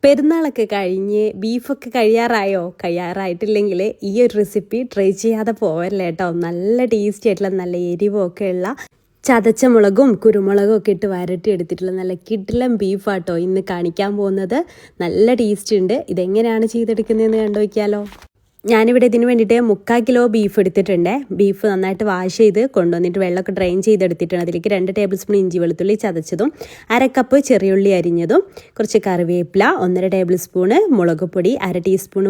പെരുന്നാളൊക്കെ കഴിഞ്ഞ് ബീഫൊക്കെ കഴിയാറായിട്ടില്ലെങ്കിൽ ഈ ഒരു റെസിപ്പി ട്രൈ ചെയ്യാതെ പോവല്ലേ കേട്ടോ. നല്ല ടേസ്റ്റി ആയിട്ടുള്ള നല്ല എരിവൊക്കെ ഉള്ള ചതച്ച മുളകും കുരുമുളകും ഒക്കെ ഇട്ട് വരട്ടി എടുത്തിട്ടുള്ള നല്ല കിടിലൻ ബീഫാട്ടോ ഇന്ന് കാണിക്കാൻ പോകുന്നത്. നല്ല ടേസ്റ്റ് ഉണ്ട്. ഇതെങ്ങനെയാണ് ചെയ്തെടുക്കുന്നതെന്ന് കണ്ടു വയ്ക്കാലോ. ഞാനിവിടെ ഇതിന് വേണ്ടിയിട്ട് 3/4 കിലോ ബീഫ് എടുത്തിട്ടുണ്ട്. ബീഫ് നന്നായിട്ട് വാഷ് ചെയ്ത് കൊണ്ടുവന്നിട്ട് വെള്ളമൊക്കെ ഡ്രെയിൻ ചെയ്തെടുത്തിട്ടുണ്ട്. അതിലേക്ക് 2 ടേബിൾ സ്പൂൺ ഇഞ്ചി വെളുത്തുള്ളി ചതച്ചതും, 1/2 കപ്പ് ചെറിയുള്ളി അരിഞ്ഞതും, കുറച്ച് കറിവേപ്പില, 1.5 ടേബിൾ സ്പൂണ് മുളക് പൊടി, 1/2 ടീസ്പൂൺ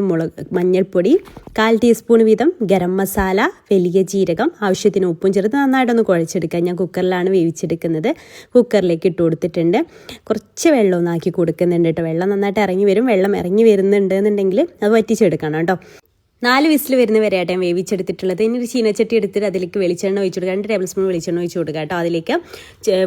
മഞ്ഞൾപ്പൊടി, 1/4 ടീസ്പൂൺ വീതം ഗരം മസാല, വലിയ ജീരകം, ആവശ്യത്തിന് ഉപ്പും ചേർത്ത് നന്നായിട്ടൊന്ന് കുഴച്ചെടുക്കുക. ഞാൻ കുക്കറിലാണ് വേവിച്ചെടുക്കുന്നത്. കുക്കറിലേക്ക് ഇട്ട് കൊടുത്തിട്ടുണ്ട്. കുറച്ച് വെള്ളം ഒന്നാക്കി കൊടുക്കുന്നുണ്ട് കേട്ടോ. വെള്ളം നന്നായിട്ട് ഇറങ്ങി വരും. വെള്ളം ഇറങ്ങി വരുന്നുണ്ടെന്നുണ്ടെങ്കിൽ അത് വറ്റിച്ചെടുക്കണം കേട്ടോ. 4 വിസിൽ വരുന്ന വരെയായിട്ട് ഞാൻ വേവിച്ചെടുത്തിട്ടുള്ളത്. ഇനി ഒരു ചീനച്ചട്ടി എടുത്തിട്ട് അതിലേക്ക് വെളിച്ചെണ്ണ ഒഴിച്ചു കൊടുക്കുക. 2 ടേബിൾ സ്പൂൺ വെളിച്ചെണ്ണ ഒഴിച്ചു കൊടുക്കുക കേട്ടോ. അതിലേക്ക്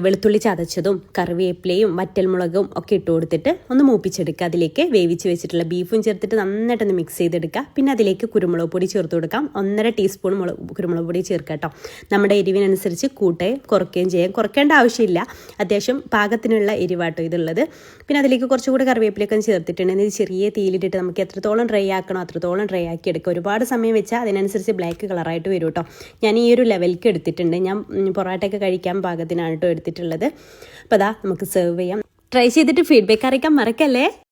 വെളുത്തുള്ളി ചതച്ചതും കറിവേപ്പിലയും വറ്റൽമുളകും ഒക്കെ ഇട്ട് കൊടുത്തിട്ട് ഒന്ന് മൂപ്പിച്ചെടുക്കുക. അതിലേക്ക് വേവിച്ച് വെച്ചിട്ടുള്ള ബീഫും ചേർത്തിട്ട് നന്നായിട്ടൊന്ന് മിക്സ് ചെയ്തെടുക്കുക. പിന്നെ അതിലേക്ക് കുരുമുളക് പൊടി ചേർത്ത് കൊടുക്കാം. 1.5 ടീസ്പൂൺ കുരുമുളക് പൊടി ചേർക്കുക കേട്ടോ. നമ്മുടെ എരിവിനനുസരിച്ച് കൂട്ടുകയും കുറയ്ക്കുകയും ചെയ്യാം. കുറയ്ക്കേണ്ട ആവശ്യമില്ല. അത്യാവശ്യം പാകത്തിനുള്ള എരിവാട്ടോ ഇതുള്ളത്. പിന്നെ അതിലേക്ക് കുറച്ചുകൂടി കറിവേപ്പിലൊക്കെ ചേർത്തിട്ടുണ്ടെങ്കിൽ ചെറിയ തീയിലിട്ടിട്ട് നമുക്ക് എത്രത്തോളം ഡ്രൈ ആക്കണോ അത്രത്തോളം ഡ്രൈ ആക്കി എടുക്കുക. ഒരുപാട് സമയം വെച്ചാൽ അതിനനുസരിച്ച് ബ്ലാക്ക് കളറായിട്ട് വരും കേട്ടോ. ഞാൻ ഈ ഒരു ലെവലിലേക്ക് എടുത്തിട്ടുണ്ട്. ഞാൻ പൊറോട്ടയൊക്കെ കഴിക്കാൻ പാകത്തിനാണ് കേട്ടോ എടുത്തിട്ടുള്ളത്. അപ്പോൾ അതാ നമുക്ക് സെർവ് ചെയ്യാം. ട്രൈ ചെയ്തിട്ട് ഫീഡ്ബാക്ക് അറിയിക്കാൻ മറക്കല്ലേ.